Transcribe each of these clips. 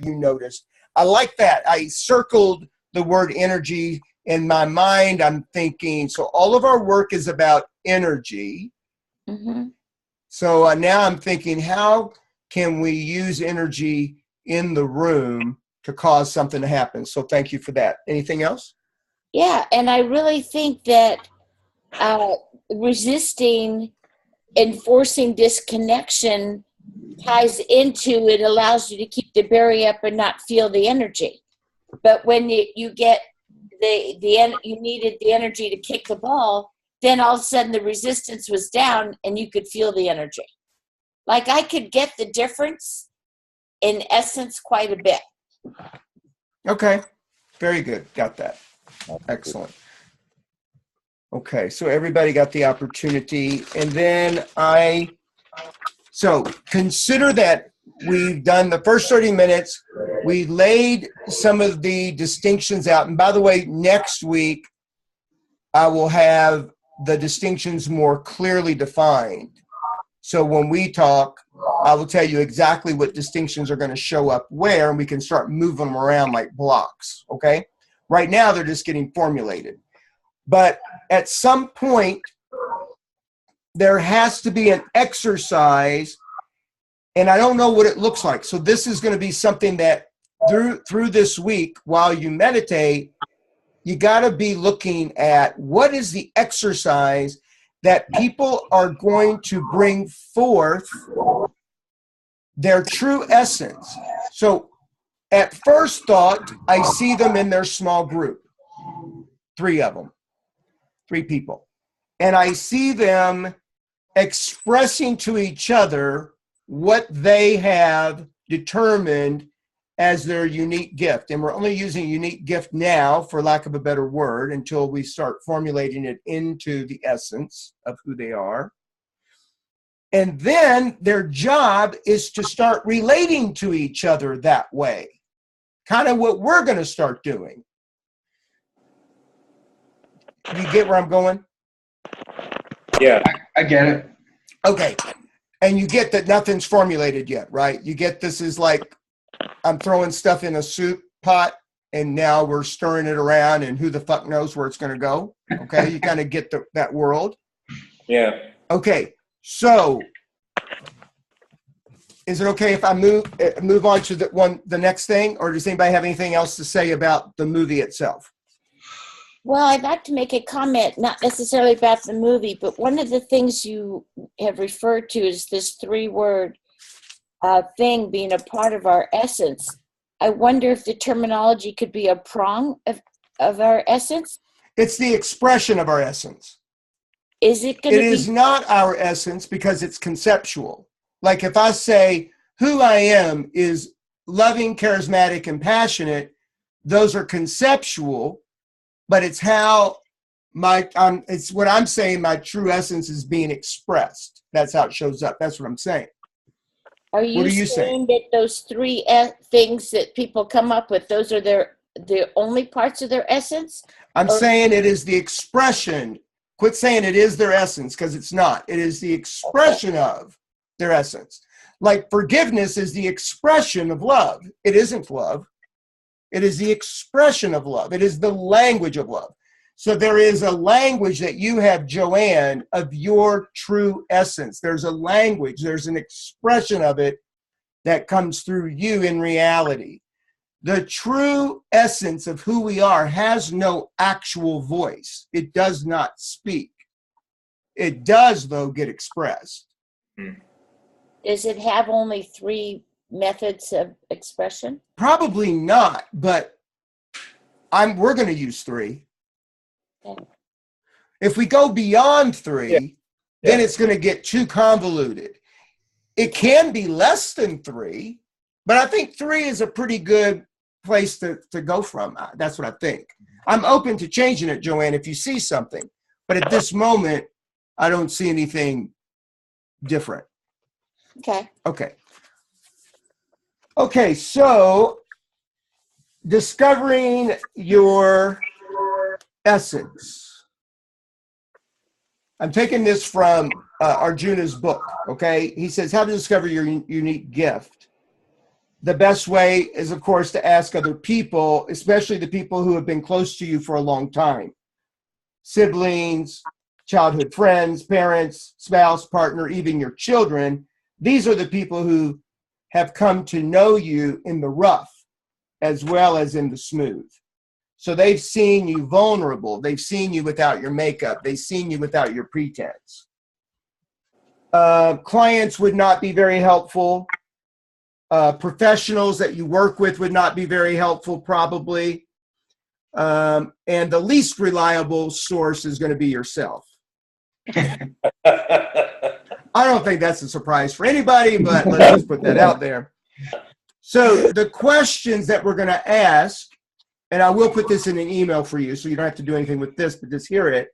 you noticed. I like that. I circled the word energy in my mind. I'm thinking, so all of our work is about energy. Mm-hmm. So now I'm thinking, how can we use energy in the room to cause something to happen? So thank you for that. Anything else? Yeah, and I really think that resisting enforcing disconnection ties into it, allows you to keep the berry up and not feel the energy. But when you get you needed the energy to kick the ball, then all of a sudden the resistance was down and you could feel the energy. Like I could get the difference in essence quite a bit. Okay. Very good. Got that. Excellent. Okay. So everybody got the opportunity. And then so consider that we've done the first 30 minutes. We laid some of the distinctions out. And by the way, next week, I will have the distinctions more clearly defined. So when we talk, I will tell you exactly what distinctions are going to show up where, and we can start moving them around like blocks, okay? Right now, they're just getting formulated. But at some point, there has to be an exercise, and I don't know what it looks like. So this is going to be something that through this week, while you meditate, you got to be looking at what is the exercise that people are going to bring forth their true essence. So at first thought, I see them in their small group, 3 of them, 3 people. And I see them expressing to each other what they have determined as their unique gift. And we're only using unique gift now, for lack of a better word, until we start formulating it into the essence of who they are. And then their job is to start relating to each other that way. Kind of what we're going to start doing. You get where I'm going? Yeah. I get it. Okay. And you get that nothing's formulated yet, right? You get this is like I'm throwing stuff in a soup pot and now we're stirring it around and who the fuck knows where it's going to go. Okay. You kind of get that world. Yeah. Okay. So is it okay if I move on to the next thing, or does anybody have anything else to say about the movie itself? Well, I'd like to make a comment, not necessarily about the movie, but one of the things you have referred to is this 3-word thing being a part of our essence. I wonder if the terminology could be a prong of our essence. It's the expression of our essence. Is it going to be? It is not our essence because it's conceptual. Like if I say who I am is loving, charismatic, and those are conceptual, but it's how it's what I'm saying, my true essence is being expressed. That's how it shows up. That's what I'm saying. Are you, what are you saying that those 3 things that people come up with, those are the only parts of their essence? I'm saying it is the expression. Quit saying it is their essence, because it's not. It is the expression of their essence. Like forgiveness is the expression of love. It isn't love. It is the expression of love. It is the language of love. So there is a language that you have, Joanne, of your true essence. There's a language. There's an expression of it that comes through you in reality. The true essence of who we are has no actual voice. It does not speak. It does, though, get expressed. Does it have only 3 methods of expression? Probably not, but we're going to use 3. Okay. If we go beyond 3, then it's going to get too convoluted. It can be less than 3, but I think 3 is a pretty good place to go from. That's what I think. I'm open to changing it, Joanne, if you see something. But at this moment, I don't see anything different. Okay. Okay, so discovering your essence. I'm taking this from Arjuna's book, okay? He says, how to discover your unique gift. the best way is, of course, to ask other people, especially the people who have been close to you for a long time. Siblings, childhood friends, parents, spouse, partner, even your children. These are the people who have come to know you in the rough as well as in the smooth. So they've seen you vulnerable. They've seen you without your makeup. They've seen you without your pretense. Clients would not be very helpful. Professionals that you work with would not be very helpful, probably. And the least reliable source is going to be yourself. I don't think that's a surprise for anybody, but let's just put that out there. So the questions that we're going to ask, and I will put this in an email for you so you don't have to do anything with this, but just hear it,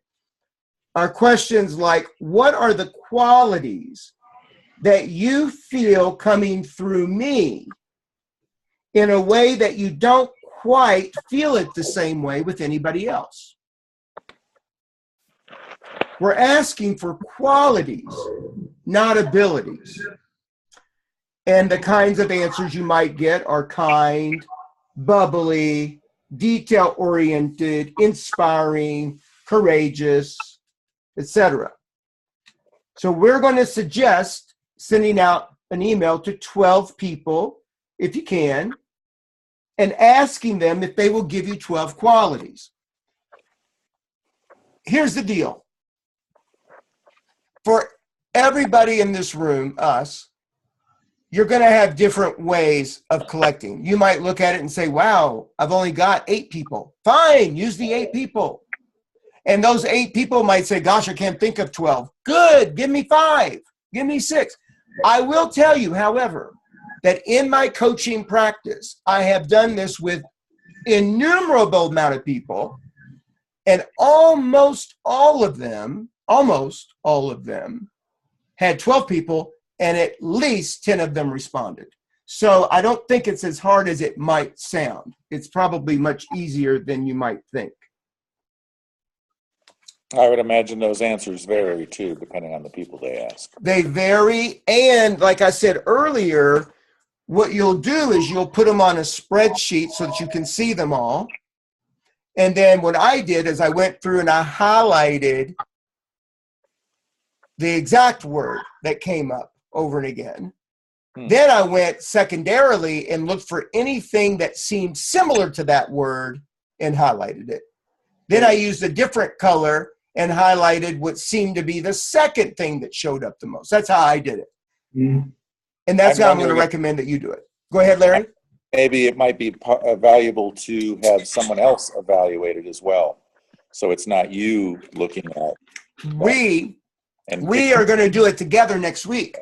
are questions like, what are the qualities that you feel coming through me in a way that you don't quite feel it the same way with anybody else? We're asking for qualities, not abilities. And the kinds of answers you might get are kind, bubbly, detail-oriented, inspiring, courageous, etc. So we're going to suggest sending out an email to 12 people, if you can, and asking them if they will give you 12 qualities. Here's the deal. For everybody in this room, us, you're going to have different ways of collecting. You might look at it and say, wow, I've only got 8 people. Fine, use the 8 people. And those 8 people might say, gosh, I can't think of 12. Good, give me 5, give me 6. I will tell you, however, that in my coaching practice, I have done this with innumerable amount of people, and almost all of them had 12 people, and at least 10 of them responded. So I don't think it's as hard as it might sound. It's probably much easier than you might think. I would imagine those answers vary too, depending on the people they ask. They vary, and like I said earlier, what you'll do is you'll put them on a spreadsheet so that you can see them all. And then what I did is I went through and I highlighted the exact word that came up over and again. Then I went secondarily and looked for anything that seemed similar to that word and highlighted it. Then I used a different color and highlighted what seemed to be the second thing that showed up the most. That's how I did it. And that's how I'm going to recommend that you do it. Go ahead, Larry. Maybe it might be valuable to have someone else evaluate it as well. So it's not you looking at. We are going to do it together next week.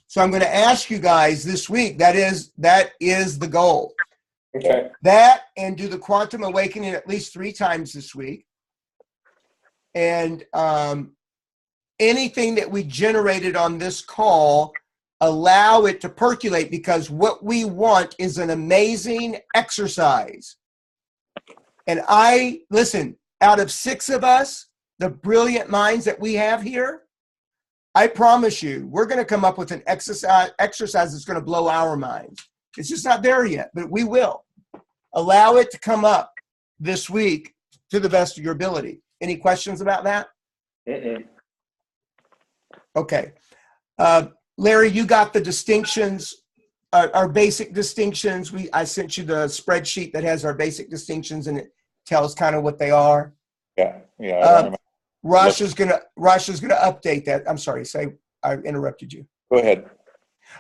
So I'm going to ask you guys this week. That is the goal. Okay. That, and do the Quantum Awakening at least 3 times this week. And anything that we generated on this call, allow it to percolate, because what we want is an amazing exercise. And listen, out of 6 of us, the brilliant minds that we have here, I promise you, we're going to come up with an exercise that's going to blow our minds. It's just not there yet, but we will. Allow it to come up this week to the best of your ability. Any questions about that? Okay. Larry, you got the distinctions, our basic distinctions. I sent you the spreadsheet that has our basic distinctions, and it tells kind of what they are. Yeah. Rush is gonna update that. I'm sorry, I interrupted you. Go ahead.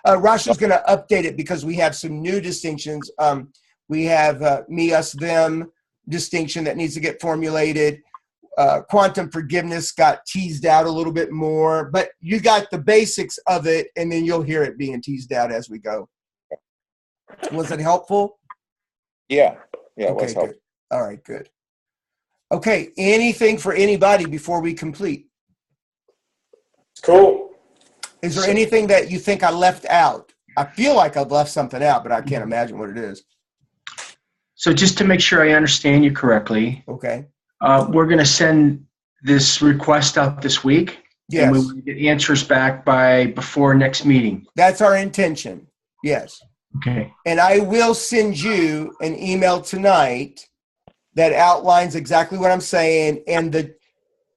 Rush is gonna update it because we have some new distinctions. We have me, us, them distinction that needs to get formulated. Quantum forgiveness got teased out a little bit more, but you got the basics of it, and then you'll hear it being teased out as we go. Was it helpful? Yeah, it Okay, was helpful. good. All right, good. Okay, anything for anybody before we complete? Cool. Is there anything that you think I left out? I feel like I've left something out, but I can't imagine what it is. So just to make sure I understand you correctly, Okay. we're going to send this request out this week. Yes. And we will get answers back before next meeting. That's our intention. Yes. Okay. And I will send you an email tonight that outlines exactly what I'm saying and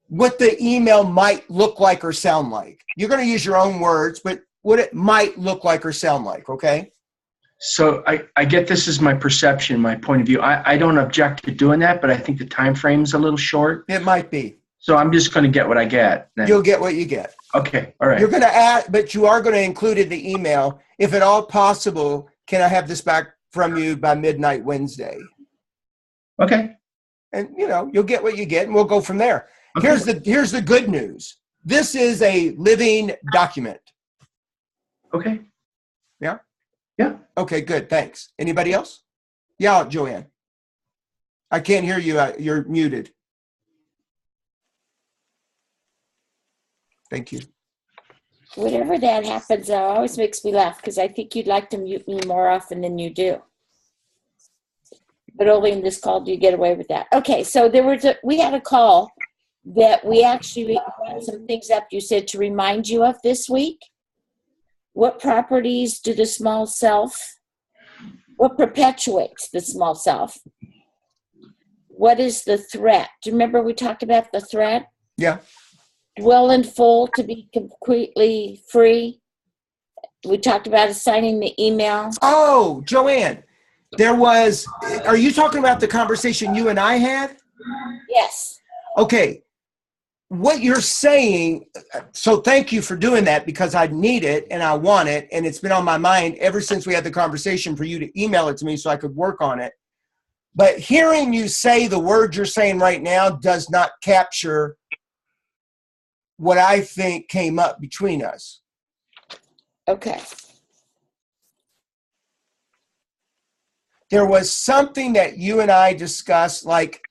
what the email might look like or sound like. You're going to use your own words, but what it might look like or sound like, okay? So I get this is my perception, my point of view. I don't object to doing that, but I think the time frame's a little short. It might be. So I'm just going to get what I get. Then. You'll get what you get. Okay. All right. You're going to add, but you are going to include in the email, if at all possible, can I have this back from you by midnight Wednesday? Okay. And you'll get what you get, and we'll go from there. Okay. Here's the good news. This is a living document. Okay. Yeah? Yeah. Okay, good. Thanks. Anybody else? Yeah, Joanne. I can't hear you. You're muted. Thank you. Whenever that happens, it always makes me laugh because I think you'd like to mute me more often than you do. But only in this call do you get away with that. Okay, so we had a call that we actually brought some things up you said to remind you of this week. What properties do the small self, what perpetuates the small self? What is the threat? Do you remember we talked about the threat? Yeah. Dwell in full to be completely free. We talked about assigning the email. Oh, Joanne, are you talking about the conversation you and I had? Yes. Okay. What you're saying, so thank you for doing that because I need it and I want it. And it's been on my mind ever since we had the conversation for you to email it to me so I could work on it. But hearing you say the word you're saying right now does not capture what I think came up between us. Okay. There was something that you and I discussed, like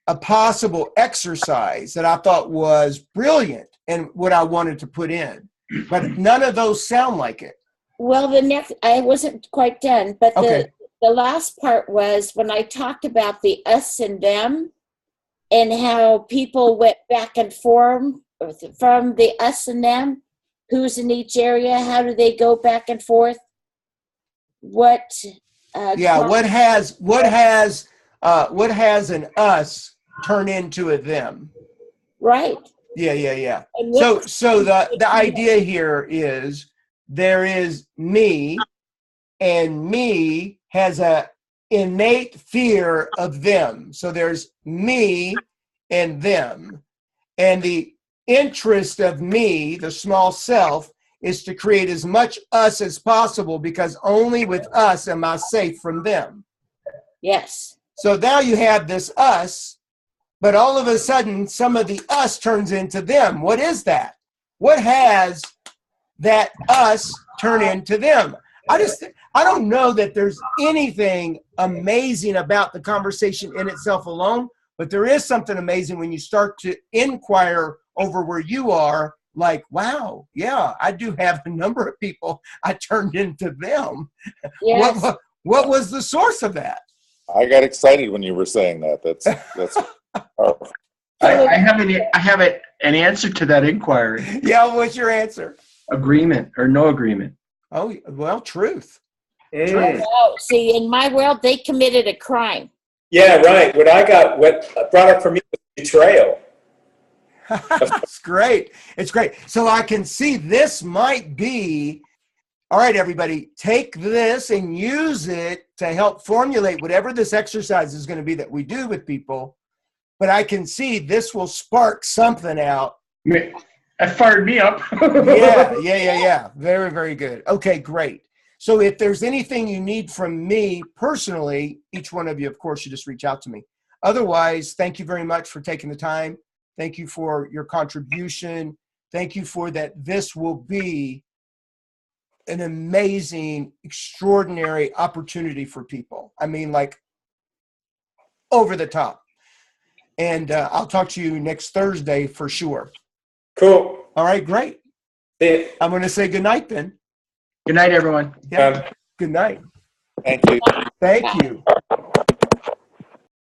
a possible exercise that I thought was brilliant and what I wanted to put in, but none of those sound like it. Well, I wasn't quite done, but Okay. the last part was when I talked about the us and them and how people went back and forth from the us and them, who's in each area, how do they go back and forth? What has an us turn into a them? right. Yeah. And So the idea here is there is me, and me has a innate fear of them. So there's me and them. And the interest of me, the small self, is to create as much us as possible because only with us am I safe from them. yes. So now you have this us, but all of a sudden some of the us turns into them. What is that? What has that us turn into them? I don't know that there's anything amazing about the conversation in itself alone, but there is something amazing when you start to inquire over where you are, like, wow, yeah, I do have a number of people I turned into them. Yes. What was the source of that? I got excited when you were saying that. That's powerful. I have an answer to that inquiry. Yeah, what's your answer? Agreement or no agreement. Oh, well, truth. Oh, see, in my world, they committed a crime. Yeah, right. What brought up for me was betrayal. It's great. It's great. So I can see this might be, all right, everybody, take this and use it to help formulate whatever this exercise is going to be that we do with people. But I can see this will spark something out. That fired me up. Yeah. Very, very good. Okay, great. So if there's anything you need from me personally, each one of you, of course, you just reach out to me. Otherwise, thank you very much for taking the time. Thank you for your contribution. Thank you for that. This will be an amazing, extraordinary opportunity for people. I mean, like over the top. And I'll talk to you next Thursday for sure. Cool. All right, great. Yeah. I'm going to say good night then. Good night, everyone. Yeah. Good night. Thank you. Thank you.